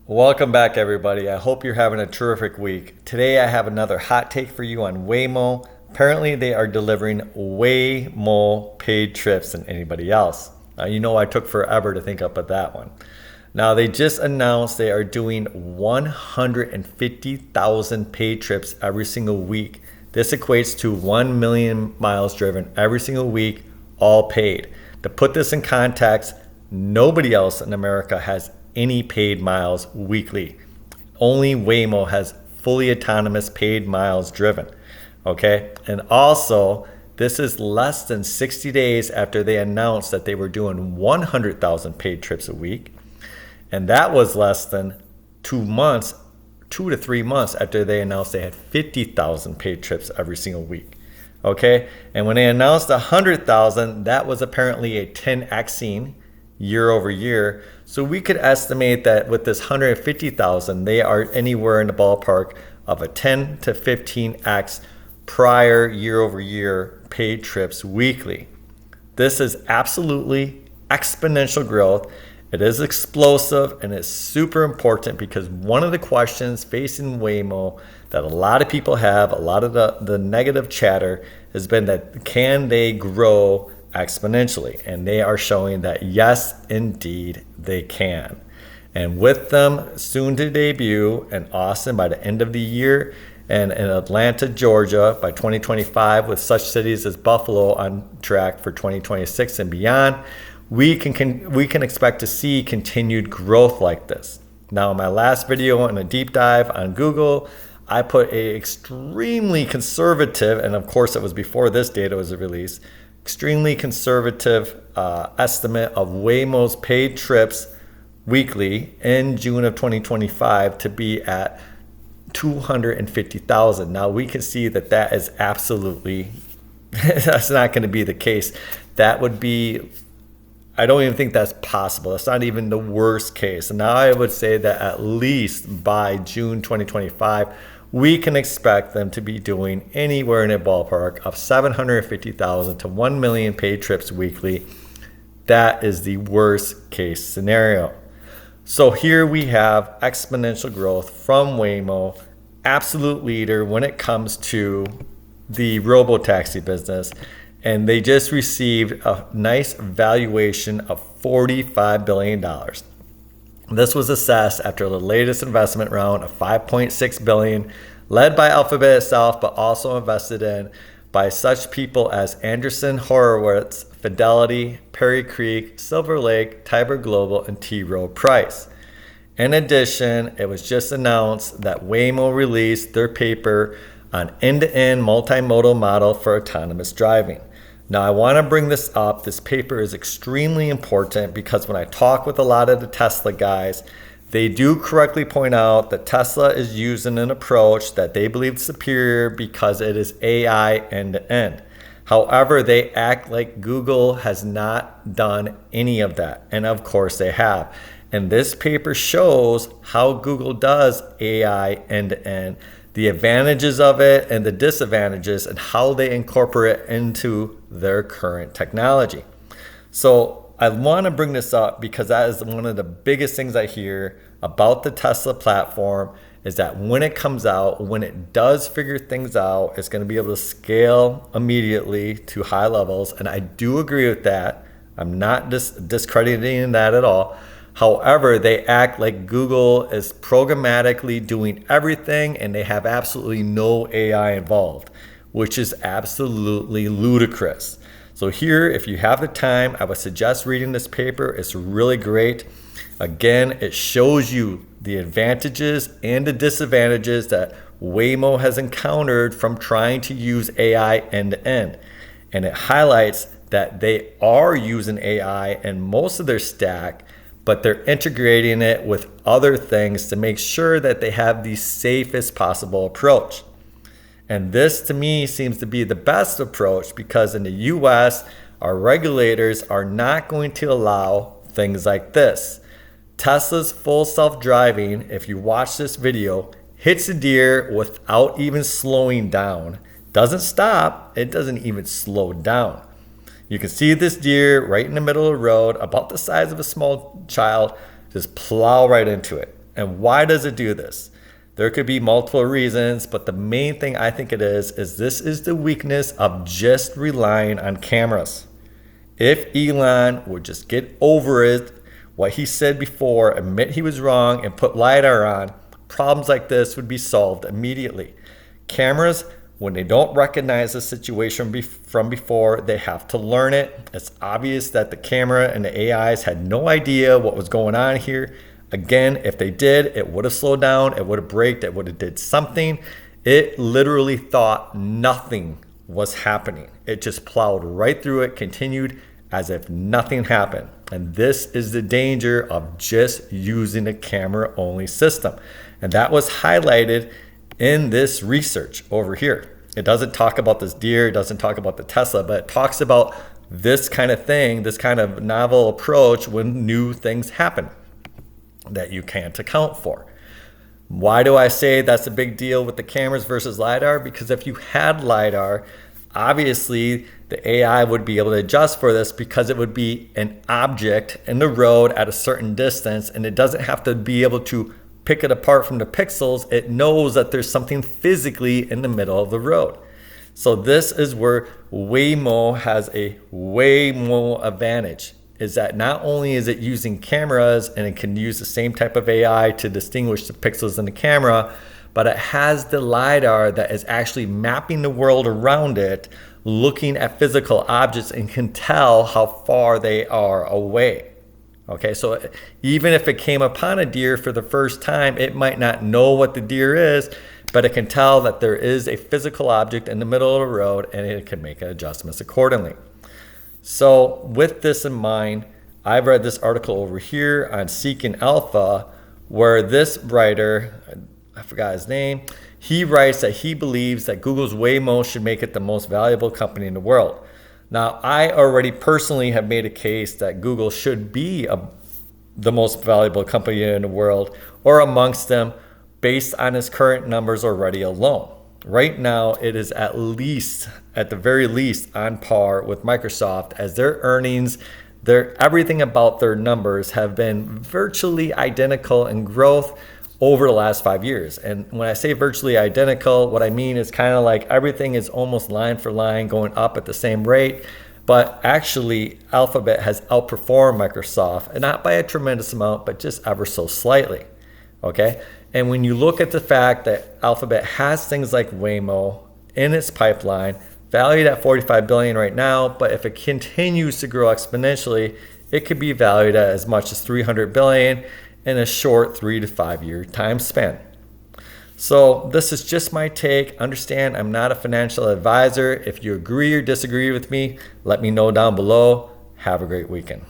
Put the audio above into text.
Welcome back, everybody. I hope you're having a terrific week. Today, I have another hot take for you on Waymo. Apparently, they are delivering way more paid trips than anybody else. I took forever to think up of that one. Now, they just announced they are doing 150,000 paid trips every single week. This equates to 1 million miles driven every single week, all paid. To put this in context, nobody else in America has any paid miles weekly. Only Waymo has fully autonomous paid miles driven. Okay. And also, this is less than 60 days after they announced that they were doing 100,000 paid trips a week. And that was less than 2 to 3 months after they announced they had 50,000 paid trips every single week. Okay. And when they announced 100,000, that was apparently a 10xing year over year. So we could estimate that with this 150,000, they are anywhere in the ballpark of a 10 to 15x prior year over year paid trips weekly. This is absolutely exponential growth. It is explosive and it's super important because one of the questions facing Waymo that a lot of people have, a lot of the negative chatter has been that can they grow exponentially? And they are showing that yes, indeed, they can. And with them soon to debut in Austin by the end of the year and in Atlanta, Georgia by 2025, with such cities as Buffalo on track for 2026 and beyond, we can expect to see continued growth like this. Now, in my last video in a deep dive on Google, I put a extremely conservative, and of course it was before this data was released, extremely conservative estimate of Waymo's paid trips weekly in June of 2025 to be at 250,000. Now we can see that is absolutely, that's not going to be the case. That would be, I don't even think that's possible. That's not even the worst case. And now I would say that at least by June 2025, we can expect them to be doing anywhere in a ballpark of 750,000 to 1 million paid trips weekly. That is the worst case scenario. So here we have exponential growth from Waymo, absolute leader when it comes to the robotaxi business. And they just received a nice valuation of $45 billion. This was assessed after the latest investment round of $5.6 billion, led by Alphabet itself, but also invested in by such people as Andreessen Horowitz, Fidelity, Perry Creek, Silver Lake, Tiber Global, and T. Rowe Price. In addition, it was just announced that Waymo released their paper on end-to-end multimodal model for autonomous driving. Now, I want to bring this up. This paper is extremely important because when I talk with a lot of the Tesla guys, they do correctly point out that Tesla is using an approach that they believe is superior because it is AI end-to-end. However, they act like Google has not done any of that. And of course they have. And this paper shows how Google does AI end-to-end, the advantages of it and the disadvantages, and how they incorporate it into their current technology. So I want to bring this up because that is one of the biggest things I hear about the Tesla platform is that when it comes out, when it does figure things out, it's going to be able to scale immediately to high levels. And I do agree with that. I'm not discrediting that at all. However, they act like Google is programmatically doing everything and they have absolutely no AI involved, which is absolutely ludicrous. So here, if you have the time, I would suggest reading this paper. It's really great. Again, it shows you the advantages and the disadvantages that Waymo has encountered from trying to use AI end-to-end. And it highlights that they are using AI in most of their stack, but they're integrating it with other things to make sure that they have the safest possible approach. And this to me seems to be the best approach because in the US, our regulators are not going to allow things like this. Tesla's full self-driving, if you watch this video, hits a deer without even slowing down. Doesn't stop, it doesn't even slow down. You can see this deer right in the middle of the road, about the size of a small child, just plow right into it. And why does it do this? There could be multiple reasons, but the main thing I think it is this is the weakness of just relying on cameras. If Elon would just get over it, what he said before, admit he was wrong, and put LiDAR on, problems like this would be solved immediately. Cameras, when they don't recognize the situation from before, they have to learn it. It's obvious that the camera and the AIs had no idea what was going on here. Again, if they did, it would have slowed down, it would have braked, it would have did something. It literally thought nothing was happening. It just plowed right through it, continued as if nothing happened. And this is the danger of just using a camera-only system. And that was highlighted in this research over here. It doesn't talk about this deer, it doesn't talk about the Tesla, but it talks about this kind of thing, this kind of novel approach when new things happen that you can't account for. Why do I say that's a big deal with the cameras versus LiDAR? Because if you had LiDAR, obviously the AI would be able to adjust for this because it would be an object in the road at a certain distance, and it doesn't have to be able to pick it apart from the pixels. It knows that there's something physically in the middle of the road. So this is where Waymo has a Waymo advantage, is that not only is it using cameras and it can use the same type of AI to distinguish the pixels in the camera, but it has the LiDAR that is actually mapping the world around it, looking at physical objects, and can tell how far they are away. Okay, so even if it came upon a deer for the first time, it might not know what the deer is, but it can tell that there is a physical object in the middle of the road, and it can make adjustments accordingly. So with this in mind, I've read this article over here on Seeking Alpha, where this writer, I forgot his name, he writes that he believes that Google's Waymo should make it the most valuable company in the world. Now, I already personally have made a case that Google should be the most valuable company in the world, or amongst them, based on its current numbers already alone. Right now, it is at the very least, on par with Microsoft, as their earnings, everything about their numbers have been virtually identical in growth over the last 5 years. And when I say virtually identical, what I mean is kind of like everything is almost line for line going up at the same rate. But actually, Alphabet has outperformed Microsoft, and not by a tremendous amount, but just ever so slightly. Okay? And when you look at the fact that Alphabet has things like Waymo in its pipeline, valued at $45 billion right now, but if it continues to grow exponentially, it could be valued at as much as $300 billion in a short 3 to 5 year time span. So this is just my take. Understand, I'm not a financial advisor. If you agree or disagree with me, let me know down below. Have a great weekend.